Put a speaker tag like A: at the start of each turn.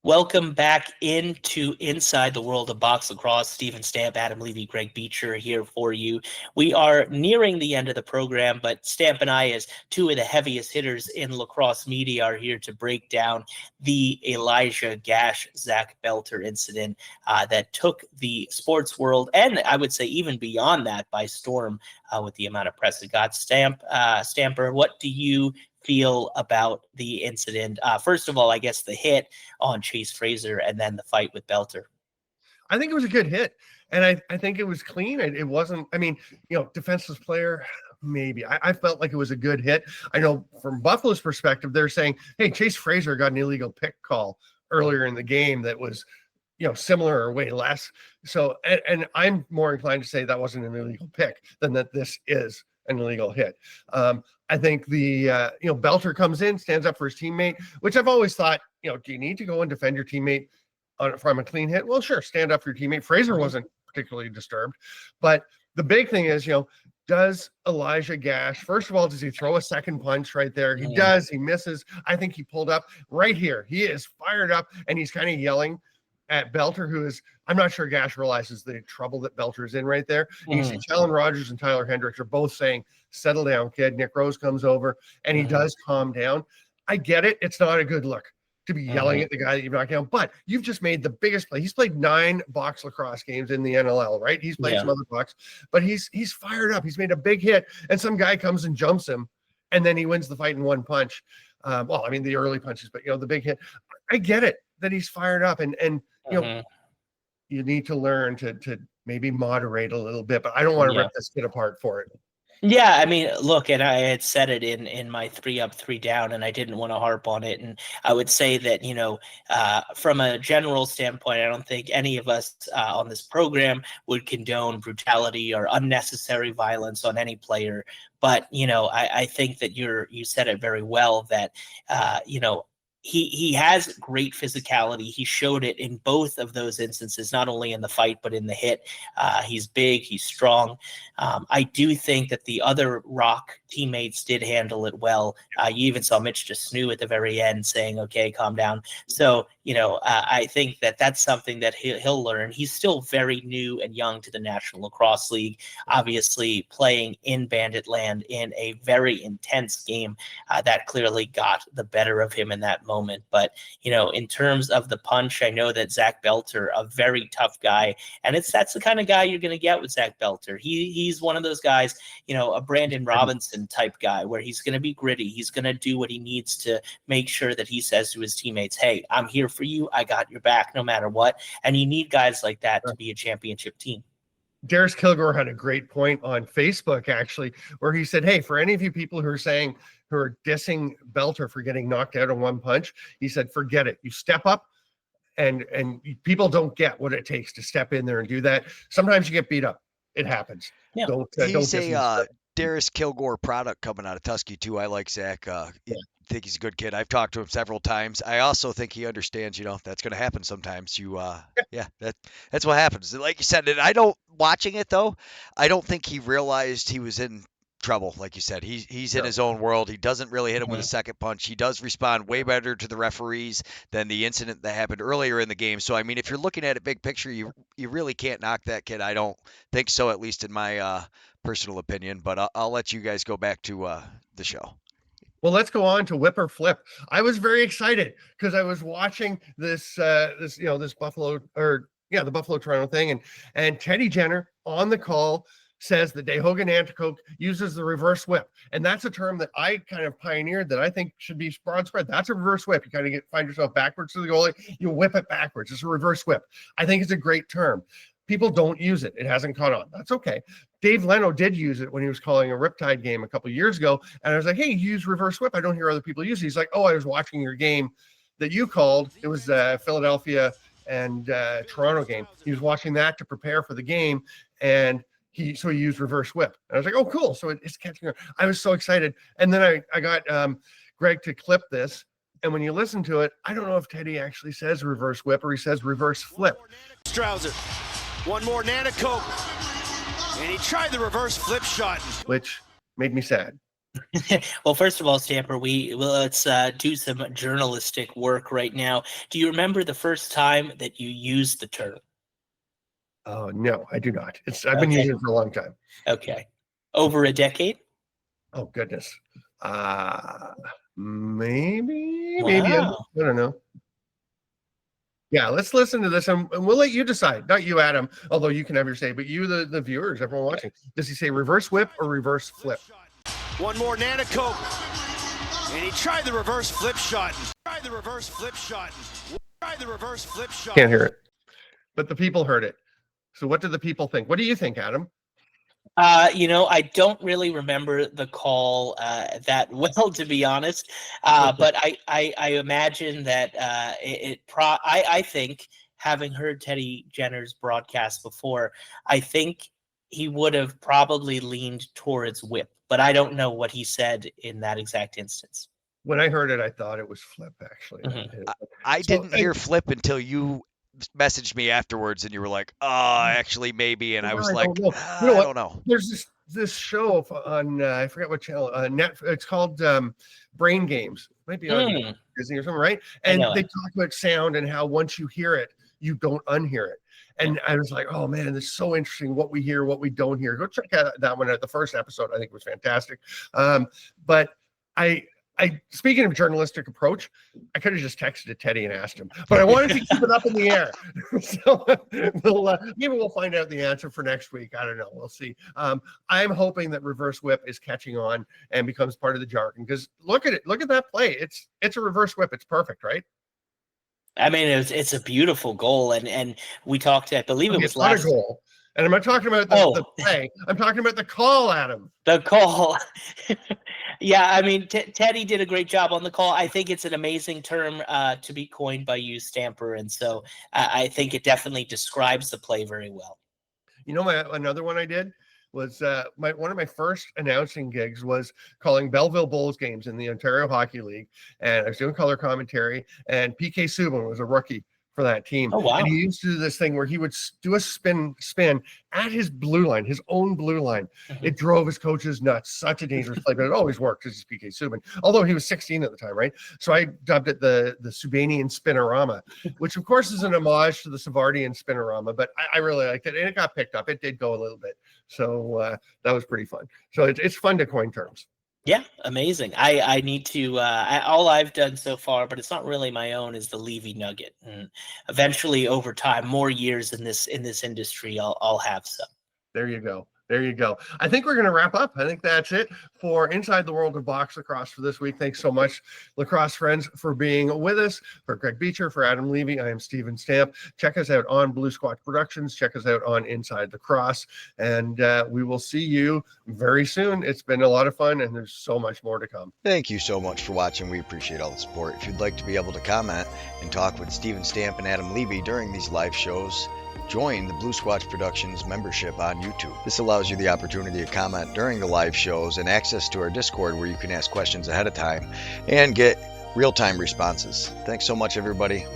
A: Welcome back into Inside the World of Box Lacrosse. Stephen Stamp, Adam Levy, Greg Beecher here for you. We are nearing the end of the program, but Stamp and I, as two of the heaviest hitters in lacrosse media, are here to break down the Elijah Gash Zach Belter incident that took the sports world, and I would say even beyond that, by storm with the amount of press it got. Stamper, what do you feel about the incident? First of all, I guess the hit on Chase Fraser and then the fight with Belter.
B: I think it was a good hit, and I think it was clean. It wasn't, I mean, defenseless player, maybe. I felt like it was a good hit. I know from Buffalo's perspective, they're saying, hey, Chase Fraser got an illegal pick call earlier in the game that was, similar or way less. So, and I'm more inclined to say that wasn't an illegal pick than that this is an illegal hit. I think the Belter comes in, stands up for his teammate, which I've always thought, do you need to go and defend your teammate from a clean hit? Well, sure, stand up for your teammate. Fraser wasn't particularly disturbed, but the big thing is, does Elijah Gash, first of all, does he throw a second punch right there? He does. He misses. I think he pulled up right here. He is fired up, and he's kind of yelling at Belter, who is, I'm not sure Gash realizes the trouble that Belter is in right there. And you see Challen Rogers and Tyler Hendricks are both saying, settle down, kid. Nick Rose comes over, and he does calm down. I get it. It's not a good look to be yelling at the guy that you've knocked down, but you've just made the biggest play. He's played 9 box lacrosse games in the NLL, right? He's played some other box, but he's fired up. He's made a big hit, and some guy comes and jumps him, and then he wins the fight in one punch. Well, I mean, the early punches, but, the big hit. I get it that he's fired up, and you need to learn to maybe moderate a little bit, but I don't want to rip this kid apart for it.
A: Yeah, I mean, look, and I had said it in my 3 up, 3 down, and I didn't want to harp on it. And I would say that, from a general standpoint, I don't think any of us on this program would condone brutality or unnecessary violence on any player. But, I think that you said it very well that, he has great physicality. He showed it in both of those instances, not only in the fight, but in the hit. He's big, he's strong. I do think that the other Rock teammates did handle it well. You even saw Mitch Desnu at the very end saying, okay, calm down. So, I think that that's something that he'll learn. He's still very new and young to the National Lacrosse League, obviously playing in Bandit Land in a very intense game that clearly got the better of him in that moment. But, in terms of the punch, I know that Zach Belter, a very tough guy, and that's the kind of guy you're going to get with Zach Belter. He's one of those guys, a Brandon Robinson type guy, where he's going to be gritty. He's going to do what he needs to make sure that he says to his teammates, hey, I'm here for you. I got your back no matter what. And you need guys like that to be a championship team.
B: Darius Kilgore had a great point on Facebook, actually, where he said, hey, for any of you people who are dissing Belter for getting knocked out in one punch, he said, forget it. You step up, and people don't get what it takes to step in there and do that. Sometimes you get beat up. It happens.
A: Yeah.
C: He's a Darius Kilgore product coming out of Tusky, too. I like Zach. I think he's a good kid. I've talked to him several times. I also think he understands, that's going to happen sometimes. That's what happens. Like you said, and watching it, though, I don't think he realized he was in trouble. Like you said, he's in his own world. He doesn't really hit him with a second punch. He does respond way better to the referees than the incident that happened earlier in the game. So, I mean, if you're looking at it big picture, you really can't knock that kid. I don't think so, at least in my personal opinion. But I'll let you guys go back to the show.
B: Well, let's go on to whip or flip. I was very excited because I was watching this Buffalo the Buffalo Toronto thing, and Teddy Jenner on the call says that Dehogan Anticoke uses the reverse whip. And that's a term that I kind of pioneered that I think should be broad spread. That's a reverse whip. You kind of find yourself backwards to the goalie, you whip it backwards. It's a reverse whip. I think it's a great term. People don't use it. It hasn't caught on. That's okay. Dave Leno did use it when he was calling a Riptide game a couple of years ago. And I was like, hey, you use reverse whip. I don't hear other people use it. He's like, oh, I was watching your game that you called. It was Philadelphia and Toronto game. He was watching that to prepare for the game. And he used reverse whip. And I was like, oh, cool. So it's catching on. I was so excited. And then I got Greg to clip this. And when you listen to it, I don't know if Teddy actually says reverse whip or he says reverse flip.
D: Strauser. One more Nana Coke. And he tried the reverse flip shot.
B: Which made me sad
A: Well, first of all, Stamper, let's do some journalistic work right now. Do you remember the first time that you used the term?
B: Oh, no, I do not. I've been using it for a long time.
A: Okay. Over a decade?
B: Oh, goodness. Maybe.
A: Wow.
B: I don't know. Yeah, let's listen to this, and we'll let you decide. Not you, Adam, although you can have your say, but you, the viewers, everyone watching. Does he say reverse whip or reverse flip?
D: One more Nanacoke. And he tried the reverse flip shot.
B: Can't hear it. But the people heard it. So what do the people think? What do you think, Adam?
A: I don't really remember the call that well, to be honest. But I imagine that I think, having heard Teddy Jenner's broadcast before, I think he would have probably leaned towards whip, but I don't know what he said in that exact instance.
B: When I heard it, I thought it was flip, actually.
A: Mm-hmm.
C: I didn't hear flip until you messaged me afterwards, and you were like, "Oh, actually, maybe," and I was like, "I don't know."
B: There's this show on I forget what channel. It's called Brain Games. It might be on Disney or something, right? And they talk about sound and how once you hear it, you don't unhear it. And I was like, oh man, this is so interesting. What we hear, what we don't hear. Go check out that one. At the first episode, I think was fantastic. But I speaking of journalistic approach, I could have just texted Teddy and asked him, but I wanted to keep it up in the air. So maybe we'll find out the answer for next week. I don't know. We'll see. I'm hoping that reverse whip is catching on and becomes part of the jargon, because look at it. Look at that play. It's a reverse whip. It's perfect, right?
A: I mean, it's a beautiful goal, and we talked. I believe it was last
B: goal. And I'm not talking about the play. I'm talking about the call, Adam.
A: The call. Yeah, I mean, Teddy did a great job on the call. I think it's an amazing term to be coined by you, Stamper, and so I think it definitely describes the play very well.
B: You know, another one I did was one of my first announcing gigs was calling Belleville Bulls games in the Ontario Hockey League, and I was doing color commentary, and PK Subban was a rookie for that team.
A: Oh, wow.
B: And he used to do this thing where he would do a spin at his blue line, his own blue line. Mm-hmm. It drove his coaches nuts. Such a dangerous play, but it always worked because he's PK Subban, although he was 16 at the time, right? So I dubbed it the Subanian Spinorama, which of course is an homage to the Savardian Spinorama, but I really liked it, and it got picked up. It did go a little bit. So that was pretty fun. So it's fun to coin terms.
A: Yeah, amazing. I need to all I've done so far, but it's not really my own, is the Levi nugget. And eventually, over time, more years in this industry, I'll have some.
B: There you go. There you go. I think we're going to wrap up. I think that's it for Inside the World of Box Lacrosse for this week. Thanks so much, lacrosse friends, for being with us. For Greg Beecher, for Adam Levy, I am Steven Stamp. Check us out on Blue Squatch Productions. Check us out on Inside Lacrosse. And we will see you very soon. It's been a lot of fun, and there's so much more to come.
C: Thank you so much for watching. We appreciate all the support. If you'd like to be able to comment and talk with Steven Stamp and Adam Levy during these live shows, join the Blue Squatch Productions membership on YouTube. This allows you the opportunity to comment during the live shows and access to our Discord, where you can ask questions ahead of time and get real-time responses. Thanks so much, everybody.